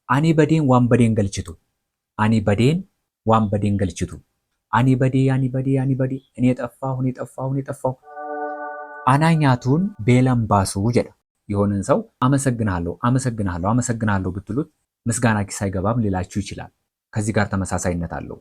አኒ በዴን ዋን በዴን ገልችቱ አኒ በዴን ዋን በዴን ገልችቱ አኒ በዴ እኔ ጠፋሁ አናኛቱን ቤለን ባሱ ጀዳ የሆነን ሰው አመሰግናለሁ ብትሉት ምስጋና ኪስ አይገባም ሊላችሁ ይችላል። ከዚህ ጋር ተመሳሳይነት አለው።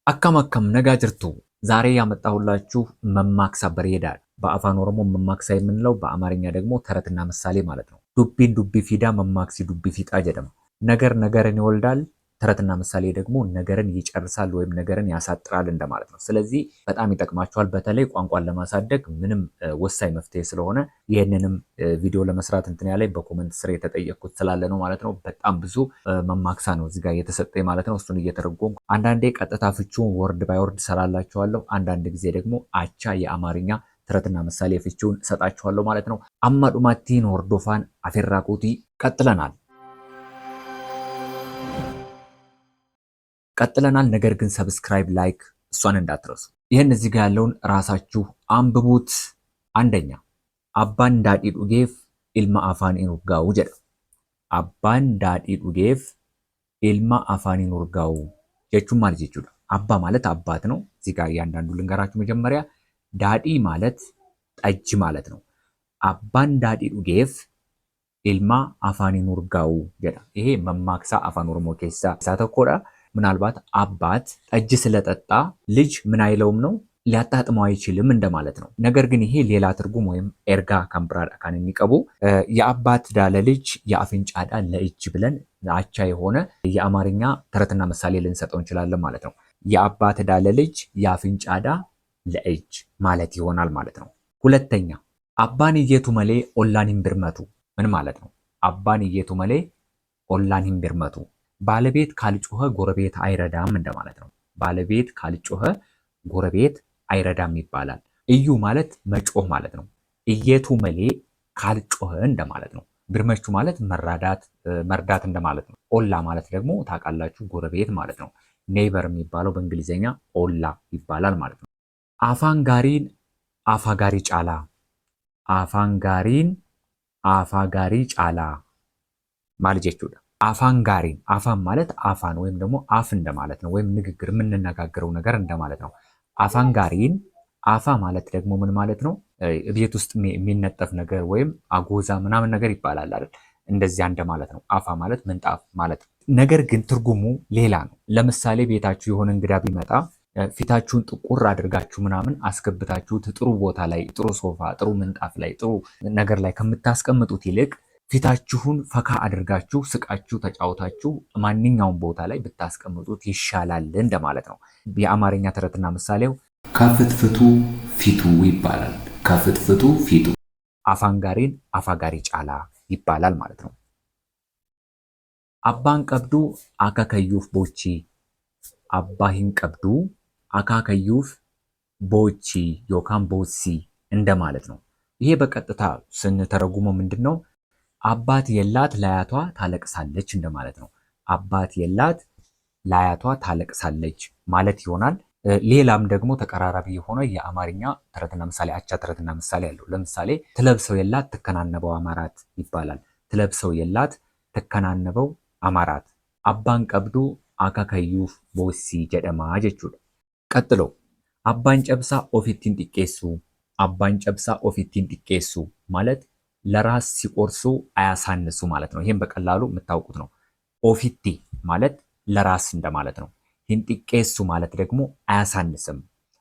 አከም ነጋ ጅርቱ ዛሬ ያመጣሁላችሁ መማክሳ በሬዳል። በአፋን ኦሮሞ መማክሳ የምንለው በአማርኛ ደግሞ ተረትና ምሳሌ ማለት ነው። ዱቢን ዱቢ ፊዳ መማክሲ ዱቢ ፊጣ ጀደማ። ነገር ነገርን ይወልዳል፣ ተረትና ምሳሌ ደግሞ ነገርን ይጨርሳል ወይም ነገርን ያሳጥራል እንደማለት ነው። ስለዚህ በጣም ይጠቅማችኋል። በተለይ ቋንቋን ለማሳደግ ምንም ወሳኝ መፍትሄ ስለሆነ ይህንንም ቪዲዮ ለመስራት እንትን ያለኝ በኮመንት ስር የተጠየቅኩት ስላለ ነው ማለት ነው። በጣም ብዙ መማክሳ ነው እዚህ ጋር የተሰጠኝ ማለት ነው። እሱን እየተረጎምኩ አንዳንዴ ቀጥታ ፍቺውን ወርድ ባይ ወርድ ሰራላችኋለሁ። አንዳንድ ጊዜ ደግሞ አቻ የአማርኛ ተረትና ምሳሌ ፍቺውን ሰጣችኋለሁ ማለት ነው። አማዱማቲን ወርዶፋን አፌራቁቲ ቀጥለናል። ነገር ግን ሰብስክራይብ ላይክ እሷን እንዳትረሱ። ይህን እዚህ ጋር ያለውን ራሳችሁ አንብቡት። አንደኛ አባን ዳዲ ዱጌፍ ኢልማ አፋን ኢኑርጋው ጀዳ። አባን ዳዲ ዱጌፍ ኢልማ አፋን ኢኑርጋው ጀቹም ማለት ይችላል። አባ ማለት አባት ነው። እዚህ ጋር እያንዳንዱ ልንገራችሁ። መጀመሪያ ዳዲ ማለት ጠጅ ማለት ነው። አባን ዳዲ ዱጌፍ ኢልማ አፋን ኢኑርጋው ጀዳ። ይሄ መማክሳ አፋን ኦሮሞ ኬሳ ሳተኮዳ ምናልባት አባት ጠጅ ስለጠጣ ልጅ ምን አይለውም ነው ሊያጣጥመው አይችልም እንደማለት ነው። ነገር ግን ይሄ ሌላ ትርጉም ወይም ኤርጋ ካምብራዳ ካን የሚቀቡ የአባት ዳለ ልጅ የአፍንጫ ዳ ለእጅ ብለን አቻ የሆነ የአማርኛ ተረትና ምሳሌ ልንሰጠው እንችላለን ማለት ነው። የአባት ዳለ ልጅ የአፍንጫ ዳ ለእጅ ማለት ይሆናል ማለት ነው። ሁለተኛ አባንየቱ መሌ ኦላኒን ብርመቱ ምን ማለት ነው? አባንየቱ መሌ ኦላኒን ብርመቱ ባለቤት ካልጮኸ ጎረቤት አይረዳም እንደማለት ነው። ባለቤት ካልጮኸ ጎረቤት አይረዳም ይባላል። እዩ ማለት መጮህ ማለት ነው። እየቱ መሌ ካልጮኸ እንደማለት ነው። ብርመቹ ማለት መርዳት እንደማለት ነው። ኦላ ማለት ደግሞ ታውቃላችሁ ጎረቤት ማለት ነው። ኔይበር የሚባለው በእንግሊዘኛ ኦላ ይባላል ማለት ነው። አፋንጋሪን አፋጋሪ ጫላ። አፋንጋሪን አፋጋሪ ጫላ ማለት ጀቹዳ። አፋንጋሪን አፋን ማለት አፋን ወይም ደግሞ አፍ እንደማለት ነው። ወይም ንግግር የምንነጋገረው ነገር እንደማለት ነው። አፋንጋሪን አፋ ማለት ደግሞ ምን ማለት ነው? ቤት ውስጥ የሚነጠፍ ነገር ወይም አጎዛ ምናምን ነገር ይባላል አይደል? እንደዚያ እንደማለት ነው። አፋ ማለት ምንጣፍ ማለት ነው። ነገር ግን ትርጉሙ ሌላ ነው። ለምሳሌ ቤታችሁ የሆነ እንግዳ ቢመጣ ፊታችሁን ጥቁር አድርጋችሁ ምናምን አስገብታችሁት ጥሩ ቦታ ላይ ጥሩ ሶፋ፣ ጥሩ ምንጣፍ ላይ ጥሩ ነገር ላይ ከምታስቀምጡት ይልቅ ፊታችሁን ፈካ አድርጋችሁ ስቃችሁ ተጫውታችሁ ማንኛውም ቦታ ላይ ብታስቀምጡት ይሻላል እንደማለት ነው። የአማርኛ ተረትና ምሳሌው ከፍትፍቱ ፊቱ ይባላል። ከፍትፍቱ ፊቱ። አፋንጋሪን አፋጋሪ ጫላ ይባላል ማለት ነው። አባን ቀብዱ አካከዩፍ ቦቺ። አባሂን ቀብዱ አካከዩፍ ቦቺ ዮካን ቦሲ እንደማለት ነው። ይሄ በቀጥታ ስንተረጉመው ምንድነው? አባት የላት ለአያቷ ታለቅሳለች እንደማለት ነው። አባት የላት ለአያቷ ታለቅሳለች ማለት ይሆናል። ሌላም ደግሞ ተቀራራቢ የሆነ የአማርኛ ተረትና ምሳሌ አቻ ተረትና ምሳሌ አለው። ለምሳሌ ትለብሰው የላት ትከናነበው አማራት ይባላል። ትለብሰው የላት ትከናነበው አማራት። አባን ቀብዱ አካከዩፍ ቦሲ ጀደማ ጀቹዳ። ቀጥሎ አባን ጨብሳ ኦፊቲን ጢቄሱ። አባን ጨብሳ ኦፊቲን ጢቄሱ ማለት ለራስ ሲቆርሱ አያሳንሱ ማለት ነው። ይሄን በቀላሉ የምታውቁት ነው። ኦፊቲ ማለት ለራስ እንደማለት ነው። ሂንጢቄሱ ማለት ደግሞ አያሳንስም።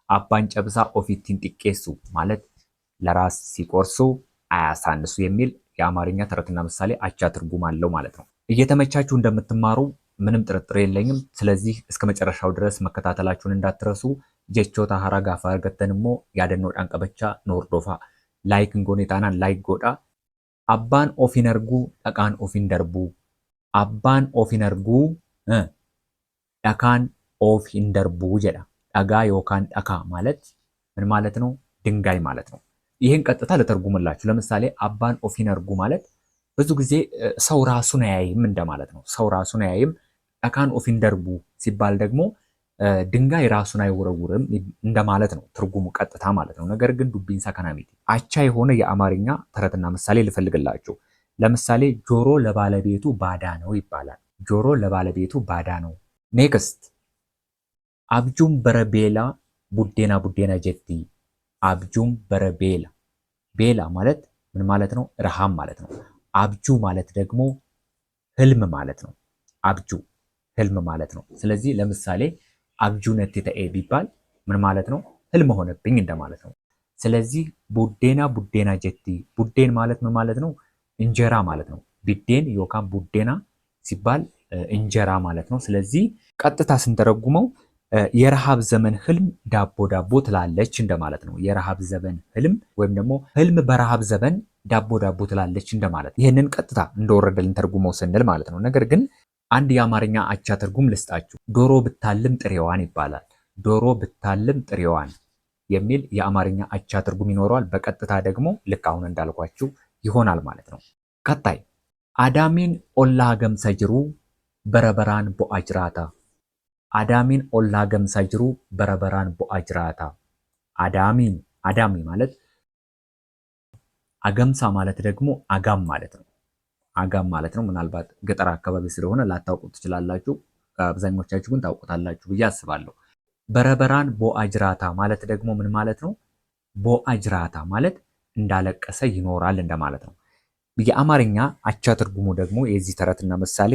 አባን ጨብሳ ኦፊቲን ጢቄሱ ማለት ለራስ ሲቆርሱ አያሳንሱ የሚል የአማርኛ ተረትና ምሳሌ አቻ ትርጉም አለው ማለት ነው። እየተመቻችሁ እንደምትማሩ ምንም ጥርጥር የለኝም። ስለዚህ እስከ መጨረሻው ድረስ መከታተላችሁን እንዳትረሱ። ጀቾታ ሀራ ጋፋ አርገተንሞ ያደነው ዳንቀበቻ ኖርዶፋ ላይክ እንጎኔ ታናን ላይክ ጎዳ። አባን ኦፊን አርጉ ዳቃን ኦፊን ደርቡ። አባን ኦፊን አርጉ ዳካን ኦፊን ደርቡ ጀዳ። ዳጋ ዮካን ዳካ ማለት ምን ማለት ነው? ድንጋይ ማለት ነው። ይሄን ቀጥታ ለተርጉምላችሁ። ለምሳሌ አባን ኦፊን አርጉ ማለት ብዙ ጊዜ ሰው ራሱን አያይም እንደማለት ነው። ሰው ራሱን አያይም። ዳካን ኦፊን ደርቡ ሲባል ደግሞ ድንጋይ ራሱን አይወረውርም እንደማለት ነው ትርጉሙ ቀጥታ ማለት ነው። ነገር ግን ዱቢንሳ ከናሚቲ አቻ የሆነ የአማርኛ ተረትና ምሳሌ ልፈልግላችሁ። ለምሳሌ ጆሮ ለባለቤቱ ባዳ ነው ይባላል። ጆሮ ለባለቤቱ ባዳ ነው። ኔክስት አብጁም በረቤላ ቡዴና ቡዴና ጀቲ። አብጁም በረቤላ ቤላ ማለት ምን ማለት ነው? ረሃብ ማለት ነው። አብጁ ማለት ደግሞ ህልም ማለት ነው። አብጁ ህልም ማለት ነው። ስለዚህ ለምሳሌ አብጁ ነቴ ተኤ ቢባል ምን ማለት ነው? ህልም ሆነብኝ እንደማለት ነው። ስለዚህ ቡዴና ቡዴና ጀቲ ቡዴን ማለት ምን ማለት ነው? እንጀራ ማለት ነው። ቢዴን ዮካን ቡዴና ሲባል እንጀራ ማለት ነው። ስለዚህ ቀጥታ ስንተረጉመው የረሃብ ዘመን ህልም ዳቦ ዳቦ ትላለች እንደማለት ነው። የረሃብ ዘመን ህልም ወይም ደግሞ ህልም በረሃብ ዘመን ዳቦ ዳቦ ትላለች እንደማለት። ይህንን ቀጥታ እንደወረደ ልንተርጉመው ስንል ማለት ነው። ነገር ግን አንድ የአማርኛ አቻ ትርጉም ልስጣችሁ። ዶሮ ብታልም ጥሬዋን ይባላል። ዶሮ ብታልም ጥሬዋን የሚል የአማርኛ አቻ ትርጉም ይኖረዋል። በቀጥታ ደግሞ ልክ አሁን እንዳልኳችሁ ይሆናል ማለት ነው። ቀጣይ አዳሚን ኦላ ገምሰ ጅሩ በረበራን ቦአ ጅራታ። አዳሚን ኦላ ገምሰ ጅሩ በረበራን ቦአ ጅራታ። አዳሚን አዳሚ ማለት አገምሳ ማለት ደግሞ አጋም ማለት ነው። አጋም ማለት ነው። ምናልባት ገጠር አካባቢ ስለሆነ ላታውቁት ትችላላችሁ። አብዛኞቻችሁ ግን ታውቁታላችሁ ብዬ አስባለሁ። በረበራን ቦአ ጅራታ ማለት ደግሞ ምን ማለት ነው? ቦአ ጅራታ ማለት እንዳለቀሰ ይኖራል እንደማለት ነው። የአማርኛ አቻ ትርጉሙ ደግሞ የዚህ ተረትና ምሳሌ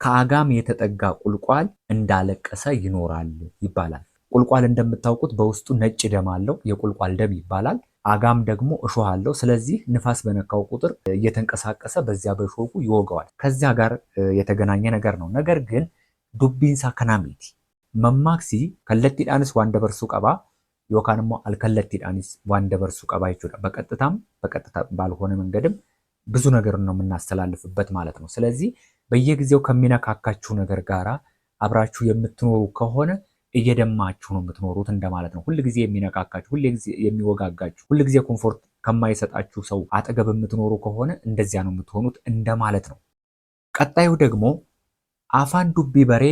ከአጋም የተጠጋ ቁልቋል እንዳለቀሰ ይኖራል ይባላል። ቁልቋል እንደምታውቁት በውስጡ ነጭ ደም አለው፣ የቁልቋል ደም ይባላል። አጋም ደግሞ እሾህ አለው። ስለዚህ ንፋስ በነካው ቁጥር እየተንቀሳቀሰ በዚያ በእሾሁ ይወገዋል። ከዚያ ጋር የተገናኘ ነገር ነው። ነገር ግን ዱቢንሳ ከናሚቲ መማክሲ ከለቲዳንስ ዋንደ በርሱ ቀባ ዮካንሞ አልከለቲዳንስ ዋንደ በርሱ ቀባ ይችላል። በቀጥታም በቀጥታ ባልሆነ መንገድም ብዙ ነገር ነው የምናስተላልፍበት ማለት ነው። ስለዚህ በየጊዜው ከሚነካካችሁ ነገር ጋራ አብራችሁ የምትኖሩ ከሆነ እየደማችሁ ነው የምትኖሩት እንደማለት ነው። ሁልጊዜ የሚነካካችሁ፣ ሁልጊዜ የሚወጋጋችሁ፣ ሁልጊዜ ኮምፎርት ከማይሰጣችሁ ሰው አጠገብ የምትኖሩ ከሆነ እንደዚያ ነው የምትሆኑት እንደማለት ነው። ቀጣዩ ደግሞ አፋን ዱቢ በሬ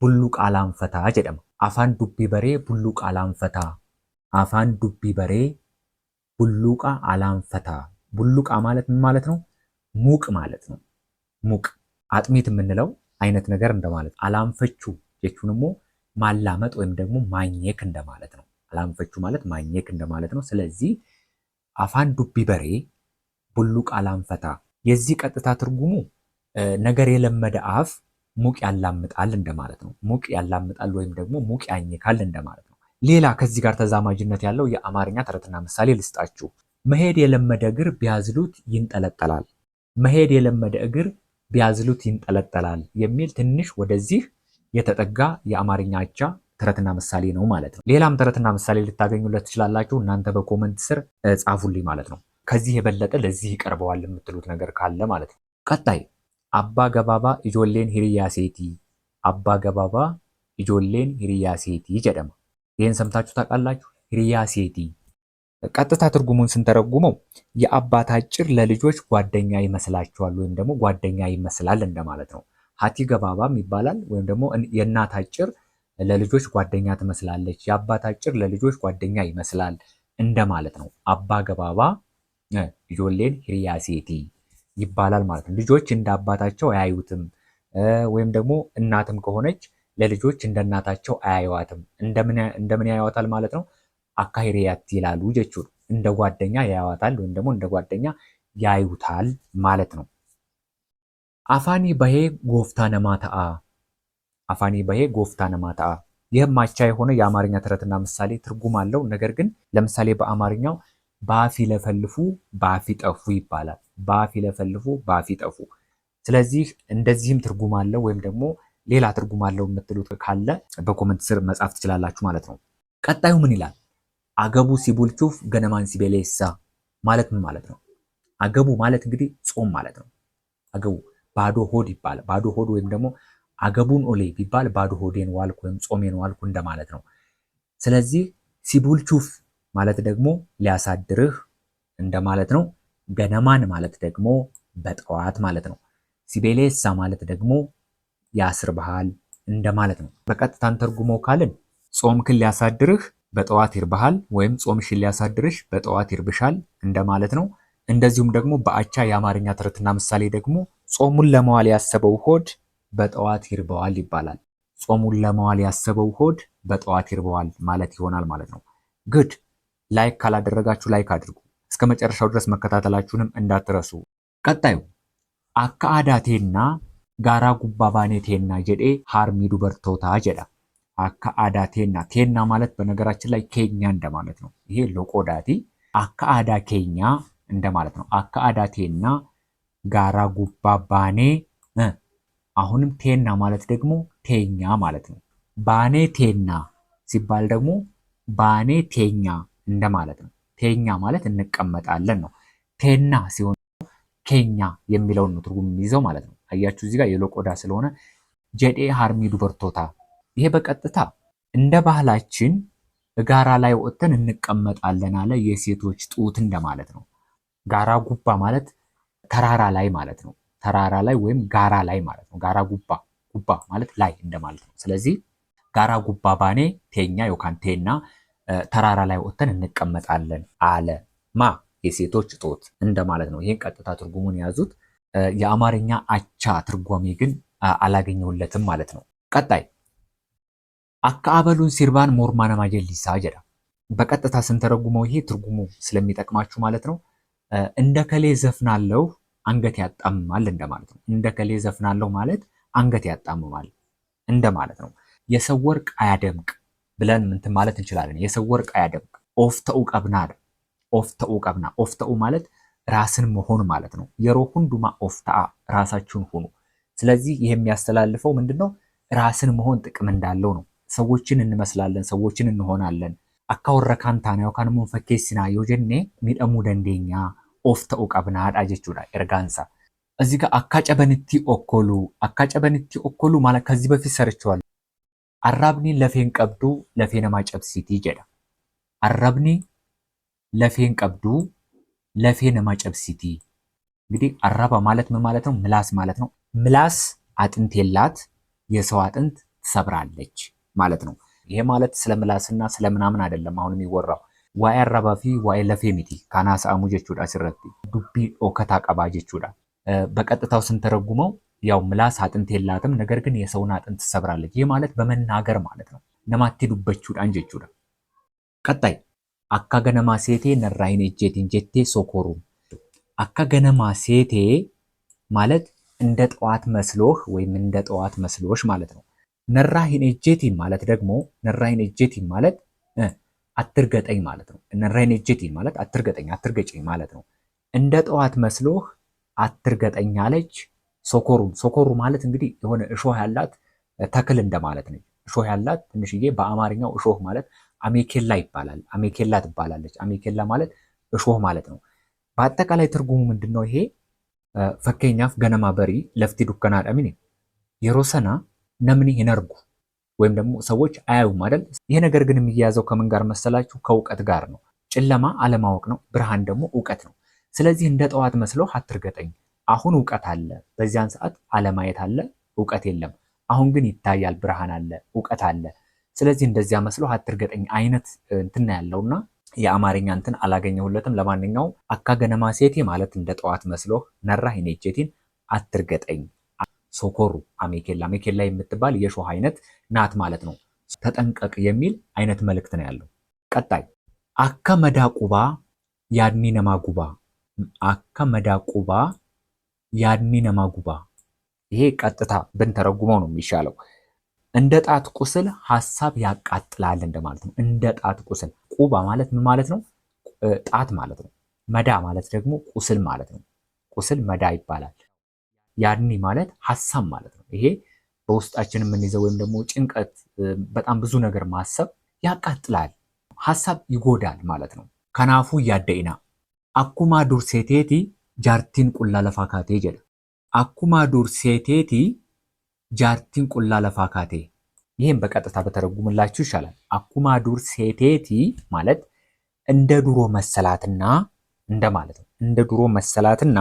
ቡሉቅ አላንፈታ ጀደማ። አፋን ዱቢ በሬ ቡሉቅ አላንፈታ። አፋን ዱቢ በሬ ቡሉቃ አላንፈታ። ቡሉቃ ማለት ምን ማለት ነው? ሙቅ ማለት ነው። ሙቅ አጥሚት የምንለው አይነት ነገር እንደማለት። አላንፈቹ የቹንሞ ማላመጥ ወይም ደግሞ ማኘክ እንደማለት ነው። አላንፈቹ ማለት ማኘክ እንደማለት ነው። ስለዚህ አፋን ዱቢ በሬ ቡሉቅ አላንፈታ የዚህ ቀጥታ ትርጉሙ ነገር የለመደ አፍ ሙቅ ያላምጣል እንደማለት ነው። ሙቅ ያላምጣል ወይም ደግሞ ሙቅ ያኝካል እንደማለት ነው። ሌላ ከዚህ ጋር ተዛማጅነት ያለው የአማርኛ ተረትና ምሳሌ ልስጣችሁ። መሄድ የለመደ እግር ቢያዝሉት ይንጠለጠላል። መሄድ የለመደ እግር ቢያዝሉት ይንጠለጠላል የሚል ትንሽ ወደዚህ የተጠጋ የአማርኛ አቻ ተረትና ምሳሌ ነው ማለት ነው። ሌላም ተረትና ምሳሌ ልታገኙለት ትችላላችሁ። እናንተ በኮመንት ስር ጻፉልኝ ማለት ነው። ከዚህ የበለጠ ለዚህ ይቀርበዋል የምትሉት ነገር ካለ ማለት ነው። ቀጣይ አባ ገባባ ኢጆሌን ሂሪያ ሴቲ። አባ ገባባ ኢጆሌን ሂሪያ ሴቲ ጀደማ። ይህን ሰምታችሁ ታውቃላችሁ? ሂሪያ ሴቲ ቀጥታ ትርጉሙን ስንተረጉመው የአባት አጭር ለልጆች ጓደኛ ይመስላቸዋል ወይም ደግሞ ጓደኛ ይመስላል እንደማለት ነው። ሀቲ ገባባም ይባላል። ወይም ደግሞ የእናት አጭር ለልጆች ጓደኛ ትመስላለች፣ የአባት አጭር ለልጆች ጓደኛ ይመስላል እንደማለት ነው። አባ ገባባ ኢጆሌን ሂሪያ ሴቲ ይባላል ማለት ነው። ልጆች እንደ አባታቸው አያዩትም፣ ወይም ደግሞ እናትም ከሆነች ለልጆች እንደ እናታቸው አያዩዋትም። እንደምን ያዩዋታል ማለት ነው? አካሂሪያት ይላሉ ጀቹን እንደ ጓደኛ ያዩዋታል ወይም ደግሞ እንደ ጓደኛ ያዩታል ማለት ነው። አፋኒ በሄ ጎፍታ ነማታአ። አፋኒ በሄ ጎፍታ ነማታአ። ይህም አቻ የሆነ የአማርኛ ተረትና ምሳሌ ትርጉም አለው። ነገር ግን ለምሳሌ በአማርኛው በአፍ ይለፈልፉ በአፍ ይጠፉ ይባላል። በአፍ ይለፈልፉ በአፍ ይጠፉ። ስለዚህ እንደዚህም ትርጉም አለው ወይም ደግሞ ሌላ ትርጉም አለው የምትሉት ካለ በኮመንት ስር መጻፍ ትችላላችሁ ማለት ነው። ቀጣዩ ምን ይላል? አገቡ ሲቡልቹፍ ገነማን ሲቤሌሳ ማለት ምን ማለት ነው? አገቡ ማለት እንግዲህ ጾም ማለት ነው። አገቡ ባዶ ሆድ ይባላል። ባዶ ሆድ ወይም ደግሞ አገቡን ኦሌ ቢባል ባዶ ሆዴን ዋልኩ ወይም ጾሜን ዋልኩ እንደማለት ነው። ስለዚህ ሲቡልቹፍ ማለት ደግሞ ሊያሳድርህ እንደማለት ነው። ገነማን ማለት ደግሞ በጠዋት ማለት ነው። ሲቤሌሳ ማለት ደግሞ ያስርብሃል እንደማለት ነው። በቀጥታን ተርጉመው ካልን ጾምክን ሊያሳድርህ በጠዋት ይርብሃል ወይም ጾምሽን ሊያሳድርሽ በጠዋት ይርብሻል እንደማለት ነው። እንደዚሁም ደግሞ በአቻ የአማርኛ ተረትና ምሳሌ ደግሞ ጾሙን ለመዋል ያሰበው ሆድ በጠዋት ይርበዋል ይባላል። ጾሙን ለመዋል ያሰበው ሆድ በጠዋት ይርበዋል ማለት ይሆናል ማለት ነው። ግድ ላይክ ካላደረጋችሁ ላይክ አድርጉ። እስከ መጨረሻው ድረስ መከታተላችሁንም እንዳትረሱ። ቀጣዩ አካ አዳቴና ጋራ ጉባ ባኔቴና ጀዴ ሃርሚ ዱበርቶታ ጀዳ። አካ አዳቴና ቴና ማለት በነገራችን ላይ ኬኛ እንደማለት ነው። ይሄ ሎቆዳቲ አካ አዳ ኬኛ እንደማለት ነው። አካ አዳቴና ጋራ ጉባ ባኔ አሁንም ቴና ማለት ደግሞ ቴኛ ማለት ነው። ባኔ ቴና ሲባል ደግሞ ባኔ ቴኛ እንደማለት ነው። ቴኛ ማለት እንቀመጣለን ነው። ቴና ሲሆን ኬኛ የሚለውን ነው ትርጉም የሚይዘው ማለት ነው። አያችሁ እዚህ ጋር የሎቆዳ ስለሆነ ጀዴ ሃርሚ ዱበርቶታ። ይሄ በቀጥታ እንደ ባህላችን ጋራ ላይ ወጥተን እንቀመጣለን አለ የሴቶች ጡት እንደማለት ነው። ጋራ ጉባ ማለት ተራራ ላይ ማለት ነው። ተራራ ላይ ወይም ጋራ ላይ ማለት ነው። ጋራ ጉባ ጉባ ማለት ላይ እንደማለት ነው። ስለዚህ ጋራ ጉባ ባኔ ቴኛ ዮካን ቴና ተራራ ላይ ወጥተን እንቀመጣለን አለ ማ የሴቶች ጡት እንደማለት ነው። ይሄን ቀጥታ ትርጉሙን ያዙት። የአማርኛ አቻ ትርጓሜ ግን አላገኘሁለትም ማለት ነው። ቀጣይ አካአበሉን ሲርባን ሞርማና ማጀሊሳ ጀዳ። በቀጥታ ስንተረጉመው ይሄ ትርጉሙ ስለሚጠቅማችሁ ማለት ነው። እንደ ከሌ ዘፍናለሁ አንገት ያጣምማል እንደማለት ነው። እንደ ከሌ ዘፍናለሁ ማለት አንገት ያጣምማል እንደማለት ነው። የሰው ወርቅ አያደምቅ ብለን ምንትን ማለት እንችላለን። የሰው ወርቅ አያደምቅ ኦፍተኡ ቀብናር ኦፍተኡ ቀብና ኦፍተኡ ማለት ራስን መሆን ማለት ነው። የሮሁን ዱማ ኦፍተአ ራሳችሁን ሁኑ። ስለዚህ ይሄ የሚያስተላልፈው ምንድነው? ራስን መሆን ጥቅም እንዳለው ነው። ሰዎችን እንመስላለን፣ ሰዎችን እንሆናለን። አካወረካንታና ያውካንሙን ፈኬሲና ዮጀኔ ሚደሙ ደንዴኛ ኦፍተኡ ቀብና አዳጀቹዳ ኤርጋንሳ እዚህ ጋር አካጨበንቲ ኦኮሉ ማለት ከዚህ በፊት ሰርቼዋለሁ። አራብኒ ለፌን ቀብዱ ለፌነማ ጨብሲቲ ጀዳ። አራብኒ ለፌን ቀብዱ ለፌነማ ጨብሲቲ። እንግዲህ አራባ ማለት ምን ማለት ነው? ምላስ ማለት ነው። ምላስ አጥንት የላት የሰው አጥንት ትሰብራለች ማለት ነው። ይሄ ማለት ስለ ምላስና ስለ ምናምን አይደለም አሁን የሚወራው። ዋይ አራባፊ ዋይ ለፌ ሚቲ ካናሳ አሙ ጀቹዳ ሲረቲ ዱቢ ኦከታ ቀባ ጀቹዳ። በቀጥታው ስንተረጉመው ያው ምላስ አጥንት የላትም ነገር ግን የሰውን አጥንት ትሰብራለች። ይሄ ማለት በመናገር ማለት ነው። ነማቲ ዱበቹዳን ጀቹዳ። ቀጣይ አካ ገነማ ሴቴ ነራይን እጄቲን ጀቴ ሶኮሩ። አካ ገነማ ሴቴ ማለት እንደ ጠዋት መስሎህ ወይም እንደ ጠዋት መስሎሽ ማለት ነው። ነራይን እጄቲን ማለት ደግሞ ነራይን እጄቲን ማለት አትርገጠኝ ማለት ነው። ነራይን እጄቲን ማለት አትርገጠኝ አትርገጭኝ ማለት ነው። እንደ ጠዋት መስሎህ አትርገጠኝ አለች። ሶኮሩ ማለት እንግዲህ የሆነ እሾህ ያላት ተክል እንደማለት ነው። እሾህ ያላት ትንሽዬ በአማርኛው እሾህ ማለት አሜኬላ ይባላል። አሜኬላ ትባላለች። አሜኬላ ማለት እሾህ ማለት ነው። በአጠቃላይ ትርጉሙ ምንድነው? ይሄ ፈከኛፍ ገነማ በሪ ለፍቲ ዱከና ዳሚኒ የሮሰና ነምኒ ይነርጉ ወይም ደግሞ ሰዎች አያዩም አይደል? ይሄ ነገር ግን የሚያያዘው ከምን ጋር መሰላችሁ? ከእውቀት ጋር ነው። ጨለማ አለማወቅ ነው፣ ብርሃን ደግሞ እውቀት ነው። ስለዚህ እንደ ጠዋት መስሎ አትርገጠኝ። አሁን እውቀት አለ፣ በዚያን ሰዓት አለማየት አለ፣ እውቀት የለም። አሁን ግን ይታያል፣ ብርሃን አለ፣ እውቀት አለ። ስለዚህ እንደዚያ መስሎ አትርገጠኝ አይነት እንትን ያለውና የአማርኛ እንትን አላገኘሁለትም። ለማንኛውም አካ ገነማ ሴቴ ማለት እንደ ጠዋት መስሎ ነራ ሂኔጀቲን አትርገጠኝ። ሶኮሩ አሜኬላ የምትባል የሾህ አይነት ናት ማለት ነው። ተጠንቀቅ የሚል አይነት መልእክት ነው ያለው። ቀጣይ አካ መዳቁባ ያድኒ ነማጉባ። አካ መዳቁባ ያድኒ ነማጉባ። ይሄ ቀጥታ ብንተረጉመው ነው የሚሻለው። እንደ ጣት ቁስል ሐሳብ ያቃጥላል እንደማለት ነው። እንደ ጣት ቁስል ቁባ ማለት ምን ማለት ነው? ጣት ማለት ነው። መዳ ማለት ደግሞ ቁስል ማለት ነው። ቁስል መዳ ይባላል። ያድኒ ማለት ሐሳብ ማለት ነው። ይሄ በውስጣችን የምንይዘው ወይም ደግሞ ጭንቀት፣ በጣም ብዙ ነገር ማሰብ ያቃጥላል፣ ሐሳብ ይጎዳል ማለት ነው። ከናፉ ያደይና አኩማ ዱር ሴቴቲ ጃርቲን ቁላ ለፋካቴ ጀለ። አኩማ ዱር ሴቴቲ ጃርቲን ቁላ ለፋካቴ። ይህም በቀጥታ በተረጉምላችሁ ይሻላል። አኩማ ዱር ሴቴቲ ማለት እንደ ድሮ መሰላትና እንደማለት ነው። እንደ ድሮ መሰላትና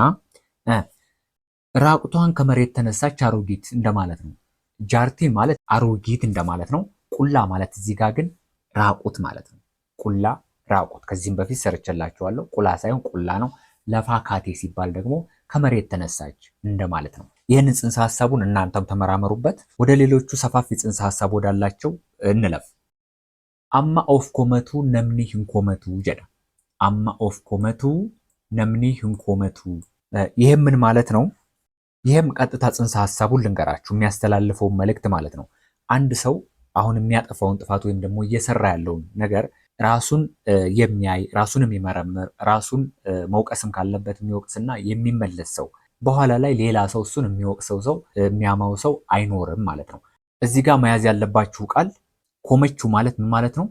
ራቁቷን ከመሬት ተነሳች አሮጊት እንደማለት ነው። ጃርቲን ማለት አሮጊት እንደማለት ነው። ቁላ ማለት እዚህ ጋር ግን ራቁት ማለት ነው። ቁላ ራቁት ከዚህም በፊት ሰርቼላችኋለሁ። ቁላ ሳይሆን ቁላ ነው። ለፋካቴ ሲባል ደግሞ ከመሬት ተነሳች እንደማለት ነው። ይህንን ጽንሰ ሐሳቡን እናንተም ተመራመሩበት። ወደ ሌሎቹ ሰፋፊ ጽንሰ ሐሳብ ወዳላቸው እንለፍ። አማ ኦፍ ኮመቱ ነምኒ ህንኮመቱ ጀዳ አማ ኦፍ ኮመቱ ነምኒ ህንኮመቱ። ይህም ምን ማለት ነው? ይህም ቀጥታ ጽንሰ ሐሳቡን ልንገራችሁ፣ የሚያስተላልፈውን መልእክት ማለት ነው። አንድ ሰው አሁን የሚያጠፋውን ጥፋት ወይም ደግሞ እየሰራ ያለውን ነገር ራሱን የሚያይ ራሱን የሚመረምር ራሱን መውቀስም ካለበት የሚወቅስና የሚመለስ ሰው በኋላ ላይ ሌላ ሰው እሱን የሚወቅሰው ሰው የሚያማው ሰው አይኖርም ማለት ነው። እዚህ ጋር መያዝ ያለባችሁ ቃል ኮመቹ ማለት ምን ማለት ነው?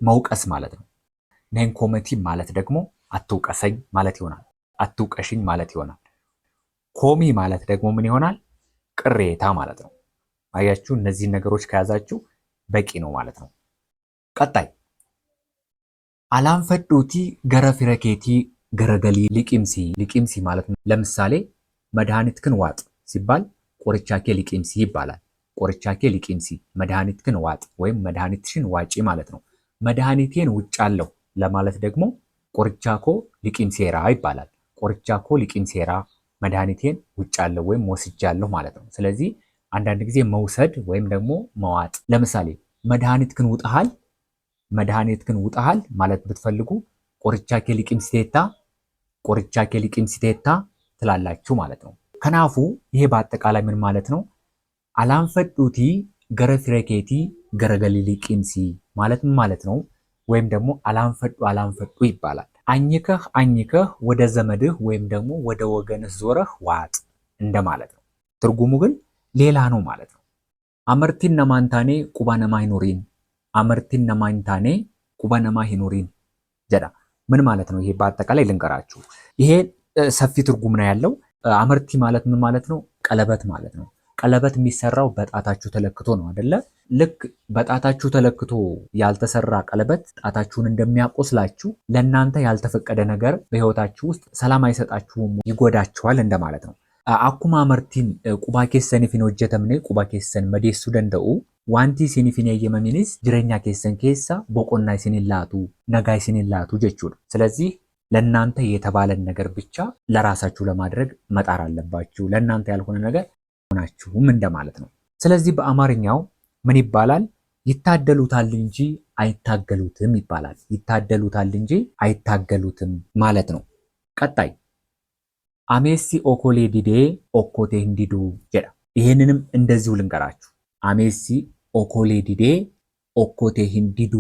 መውቀስ ማለት ነው። ነን ኮመቲ ማለት ደግሞ አትውቀሰኝ ማለት ይሆናል። አትውቀሽኝ ማለት ይሆናል። ኮሚ ማለት ደግሞ ምን ይሆናል? ቅሬታ ማለት ነው። አያችሁ፣ እነዚህን ነገሮች ከያዛችሁ በቂ ነው ማለት ነው። ቀጣይ አላንፈዱቲ ገረፊረኬቲ ገረገሊ ሊቂምሲ። ሊቂምሲ ማለት ለምሳሌ መድኃኒትክን ዋጥ ሲባል ቆርቻኬ ሊቂምሲ ይባላል። ቆርቻኬ ሊቂምሲ መድኃኒትክን ዋጥ ወይም መድኃኒትሽን ዋጪ ማለት ነው። መድኃኒቴን ውጫለሁ ለማለት ደግሞ ቆርቻኮ ሊቂምሴራ ይባላል። ቆርቻኮ ሊቂምሴራ መድኃኒቴን ውጫለሁ ወይም ወስጃለሁ ማለት ነው። ስለዚህ አንዳንድ ጊዜ መውሰድ ወይም ደግሞ መዋጥ። ለምሳሌ መድኃኒትክን ውጠሃል፣ መድኃኒትክን ውጠሃል ማለት ብትፈልጉ ቆርቻኬ ሊቂምሲቴታ፣ ቆርቻኬ ሊቂምሲቴታ ትላላችሁ ማለት ነው። ከናፉ ይሄ በአጠቃላይ ምን ማለት ነው? አላንፈዱቲ ገረፊረኬቲ ገረገሊ ሊቂምሲ ማለት ምን ማለት ነው? ወይም ደግሞ አላንፈዱ ይባላል። አኝከህ አኝከህ ወደ ዘመድህ ወይም ደግሞ ወደ ወገንህ ዞረህ ዋጥ እንደማለት ነው። ትርጉሙ ግን ሌላ ነው ማለት ነው። አመርቲን ነማንታኔ ቁባነማ ሂኑሪን፣ አመርቲን ነማንታኔ ቁባነማ ሂኑሪን ጀዳ ምን ማለት ነው? ይሄ በአጠቃላይ ልንገራችሁ። ይሄ ሰፊ ትርጉም ነው ያለው። አመርቲ ማለት ምን ማለት ነው? ቀለበት ማለት ነው። ቀለበት የሚሰራው በጣታችሁ ተለክቶ ነው አይደለ? ልክ በጣታችሁ ተለክቶ ያልተሰራ ቀለበት ጣታችሁን እንደሚያቆስላችሁ ለእናንተ ያልተፈቀደ ነገር በህይወታችሁ ውስጥ ሰላም አይሰጣችሁም፣ ይጎዳችኋል እንደማለት ነው። አኩማ አመርቲን ቁባ ኬሰን ፊን ሆጀተምኔ ቁባ ኬሰን መዴሱ ደንደኡ ዋንቲ ሲኒፊን የመሚኒስ ጅረኛ ኬሰን ኬሳ ቦቆና ሲኒላቱ ነጋይ ሲኒላቱ ጀቹ። ስለዚህ ለእናንተ የተባለን ነገር ብቻ ለራሳችሁ ለማድረግ መጣር አለባችሁ። ለእናንተ ያልሆነ ነገር ሆናችሁም እንደማለት ነው። ስለዚህ በአማርኛው ምን ይባላል? ይታደሉታል እንጂ አይታገሉትም ይባላል። ይታደሉታል እንጂ አይታገሉትም ማለት ነው። ቀጣይ አሜሲ ኦኮሌ ዲዴ ኦኮቴ እንዲዱ ጀዳ። ይሄንንም እንደዚሁ ልንገራችሁ። አሜሲ ኦኮሌ ዲዴ ኦኮቴ እንዲዱ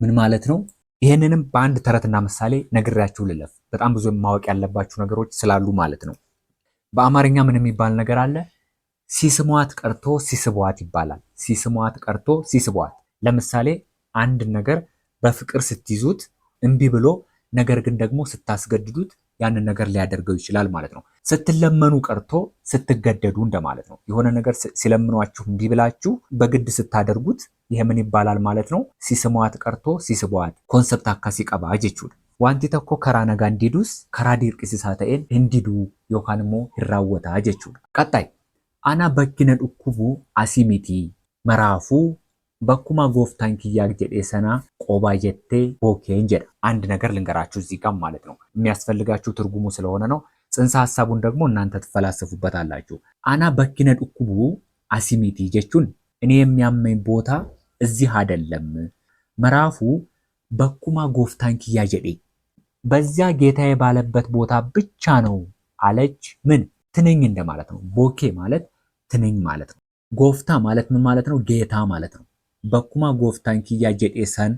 ምን ማለት ነው? ይሄንንም በአንድ ተረትና ምሳሌ ነግራችሁ ልለፍ። በጣም ብዙ ማወቅ ያለባችሁ ነገሮች ስላሉ ማለት ነው። በአማርኛ ምን የሚባል ነገር አለ? ሲስሟት ቀርቶ ሲስቧት ይባላል። ሲስሟት ቀርቶ ሲስቧት። ለምሳሌ አንድ ነገር በፍቅር ስትይዙት እምቢ ብሎ ነገር ግን ደግሞ ስታስገድዱት ያንን ነገር ሊያደርገው ይችላል ማለት ነው። ስትለመኑ ቀርቶ ስትገደዱ እንደማለት ነው። የሆነ ነገር ሲለምኗችሁ እምቢ ብላችሁ በግድ ስታደርጉት ይሄ ምን ይባላል ማለት ነው? ሲስሟት ቀርቶ ሲስቧት። ኮንሰፕት አካሲ ቀባ ጀቹudha. Wanti tokko karaa nagaan diduus karaa dirqisiisaa ta'een hin diduu yookaan immoo hin raawwataa jechuudha. Qaxxaay ana bakkina dhukkubuu asii miti maraafuu bakkuma gooftaan kiyyaa jedhee sana qobaa jettee bookeen jedha. አንድ ነገር ልንገራችሁ እዚህ ጋር ማለት ነው። የሚያስፈልጋችሁ ትርጉሙ ስለሆነ ነው። ጽንሰ ሐሳቡን ደግሞ እናንተ ትፈላሰፉበታላችሁ። አና በኪነ ዱኩቡ አሲሚቲ ጀቹን እኔ የሚያመኝ ቦታ እዚህ አይደለም። መራፉ በኩማ ጎፍታን ኪያ ጀዴ በዚያ ጌታዬ ባለበት ቦታ ብቻ ነው አለች። ምን ትንኝ እንደማለት ነው። ቦኬ ማለት ትንኝ ማለት ነው። ጎፍታ ማለት ምን ማለት ነው? ጌታ ማለት ነው። በኩማ ጎፍታን ኪያ ጀዴ ሰን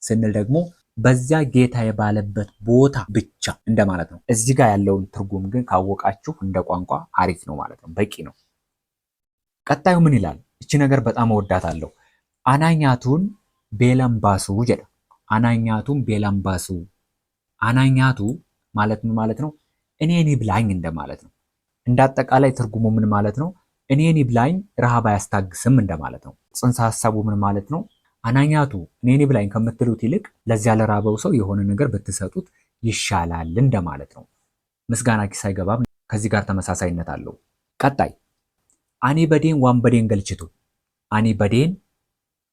ስንል ደግሞ በዚያ ጌታዬ ባለበት ቦታ ብቻ እንደማለት ነው። እዚህ ጋር ያለውን ትርጉም ግን ካወቃችሁ እንደ ቋንቋ አሪፍ ነው ማለት ነው። በቂ ነው። ቀጣዩ ምን ይላል? እቺ ነገር በጣም እወዳታለሁ። አናኛቱን ቤለምባሱ ጀዳ አናኛቱን ቤለምባሱ። አናኛቱ ማለት ምን ማለት ነው? እኔን ይብላኝ እንደማለት ነው። እንዳጠቃላይ ትርጉሙ ምን ማለት ነው? እኔን ይብላኝ ረሃብ አያስታግስም እንደማለት ነው። ጽንሰ ሐሳቡ ምን ማለት ነው? አናኛቱ እኔን ይብላኝ ከምትሉት ይልቅ ለዚያ ለራበው ሰው የሆነ ነገር ብትሰጡት ይሻላል እንደማለት ነው። ምስጋና ኪስ አይገባም ከዚህ ጋር ተመሳሳይነት አለው። ቀጣይ አኒ በዴን ዋን በዴን ገልችቱ። አኒ በዴን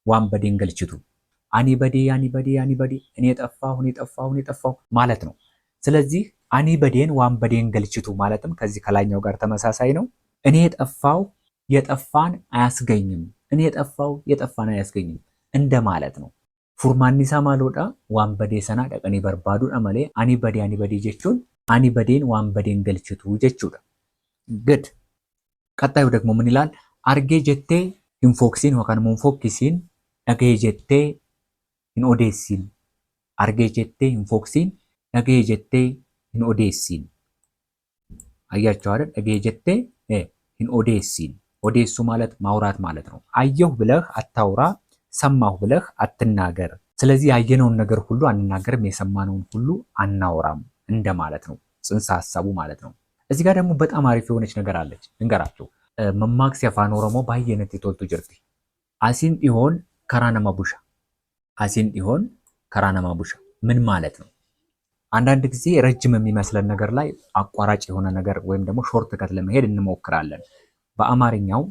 ዋን በዴን ገልችቱ። አኒ በዴ አኒ በዴ አኒ በዴ እኔ ጠፋሁ ማለት ነው። ስለዚህ አኒ በዴን ዋን በዴን ገልችቱ ማለትም ከዚህ ከላይኛው ጋር ተመሳሳይ ነው። እኔ የጠፋው የጠፋን አያስገኝም፣ እኔ የጠፋው የጠፋን አያስገኝም እንደማለት ነው። ፉርማኒሳ ማሎዳ ዋን በዴ ሰና ደቀኒ በርባዱudha malee ani badee jechuun ani badeen waan badeen galchitu jechuudha. ግድ ቀጣዩ ደግሞ ምን ይላል? አርጌ ጀቴ ኢንፎክሲን ወካን ሙንፎክሲን ነገ ጀቴ ኢንኦዴሲን አርጌ ጀቴ ኢንፎክሲን ነገ ጀቴ ኢንኦዴሲን አያችሁ አይደል? ነገ ጀቴ ኢንኦዴሲን ኦዴሱ ማለት ማውራት ማለት ነው። አየሁ ብለህ አታውራ፣ ሰማሁ ብለህ አትናገር። ስለዚህ ያየነውን ነገር ሁሉ አንናገርም፣ የሰማነውን ሁሉ አናወራም እንደማለት ነው ጽንሰ ሐሳቡ ማለት ነው። እዚህ ጋር ደግሞ በጣም አሪፍ የሆነች ነገር አለች እንገራችሁ። መማክስ የፋን ኦሮሞ ባየነት ይቶልቱ ጅርቲ አሲን ዲሆን ከራነማ ቡሻ አሲን ዲሆን ከራነማ ቡሻ ምን ማለት ነው? አንዳንድ ጊዜ ረጅም የሚመስለን ነገር ላይ አቋራጭ የሆነ ነገር ወይም ደግሞ ሾርት ከት ለመሄድ እንሞክራለን። በአማርኛው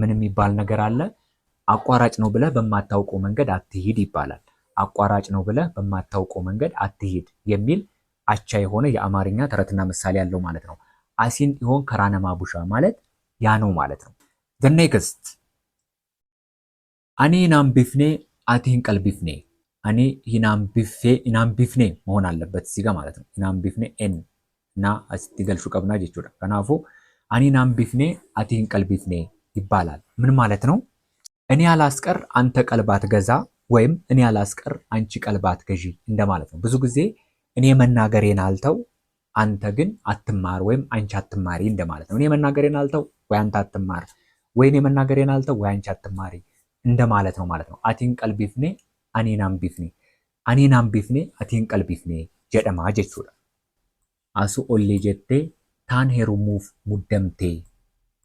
ምን የሚባል ነገር አለ? አቋራጭ ነው ብለህ በማታውቀው መንገድ አትሂድ ይባላል። አቋራጭ ነው ብለህ በማታውቀው መንገድ አትሂድ የሚል አቻ የሆነ የአማርኛ ተረትና ምሳሌ ያለው ማለት ነው። አሲን ዲሆን ከራነማ ቡሻ ማለት ያ ነው ማለት ነው። the next አኔ ናምቢፍኔ አቲን ቀልቢፍኔ አኔ ኢናምቢፍኔ መሆን አለበት እዚህ ጋር ማለት ነው። ኢናምቢፍኔ ኤን እና አስቲ ገልሹ ቀብና ጀቹዳ ከናፉ አኔ ናምቢፍኔ አቲን ቀልቢፍኔ ይባላል። ምን ማለት ነው? እኔ አላስቀር አንተ ቀልባት ገዛ ወይም እኔ አላስቀር አንቺ ቀልባት ገዢ እንደማለት ነው። ብዙ ጊዜ እኔ መናገሬን አልተው አንተ ግን አትማር ወይም አንቺ አትማሪ እንደማለት ነው። እኔ መናገሬን አልተው ወይ አንተ አትማር፣ ወይ እኔ መናገሬን አልተው ወይ አንቺ አትማሪ እንደማለት ነው ማለት ነው። አቲን ቀልቢፍኔ አኔናም ቢፍኔ አቲን ቀልቢፍኔ ጀደማ ጀቹudha። አሱ ኦሌ ጀቴ ታን ሄሩሙፍ ሙደምቴ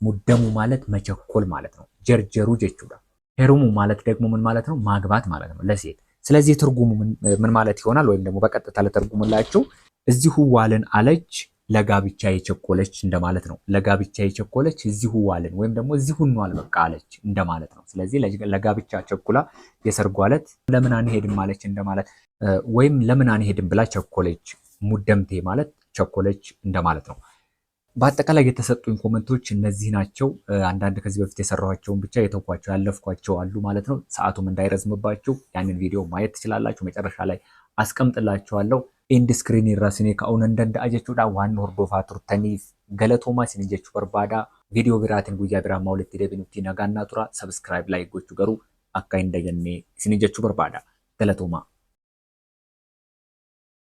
ሙደሙ ማለት መቸኮል ማለት ነው። ጀርጀሩ ጀቹudha። ሄሩሙ ማለት ደግሞ ምን ማለት ነው? ማግባት ማለት ነው ለሴት። ስለዚህ ትርጉሙ ምን ማለት ይሆናል? ወይም ደግሞ በቀጥታ ለተርጉሙላችሁ እዚሁ ዋልን አለች ለጋብቻ የቸኮለች እንደማለት ነው። ለጋብቻ የቸኮለች እዚሁ ዋልን ወይም ደግሞ እዚሁ እንዋል በቃ አለች እንደማለት ነው። ስለዚህ ለጋብቻ ቸኩላ የሰርጉ ዕለት ለምን አንሄድም አለች እንደማለት፣ ወይም ለምን አንሄድም ብላ ቸኮለች። ሙደምቴ ማለት ቸኮለች እንደማለት ነው። በአጠቃላይ የተሰጡኝ ኮመንቶች እነዚህ ናቸው። አንዳንድ ከዚህ በፊት የሰራኋቸውን ብቻ የተውኳቸው ያለፍኳቸው አሉ ማለት ነው። ሰዓቱም እንዳይረዝምባችሁ ያንን ቪዲዮ ማየት ትችላላችሁ። መጨረሻ ላይ አስቀምጥላችኋለሁ። ኤንድ ስክሪን ይራስኔ ከአሁን እንደንዳ አጀቹዳ ዋን ሆርዶፋ ቱርተኒፍ ገለቶማ ሲንጀቹ በርባዳ ቪዲዮ ቢራትን ጉያ ቢራ ማውለት ደብኑቲ ነጋና ቱራ ሰብስክራይብ ላይ ጎቹ ገሩ አካ እንደየኔ ሲንጀቹ በርባዳ ገለቶማ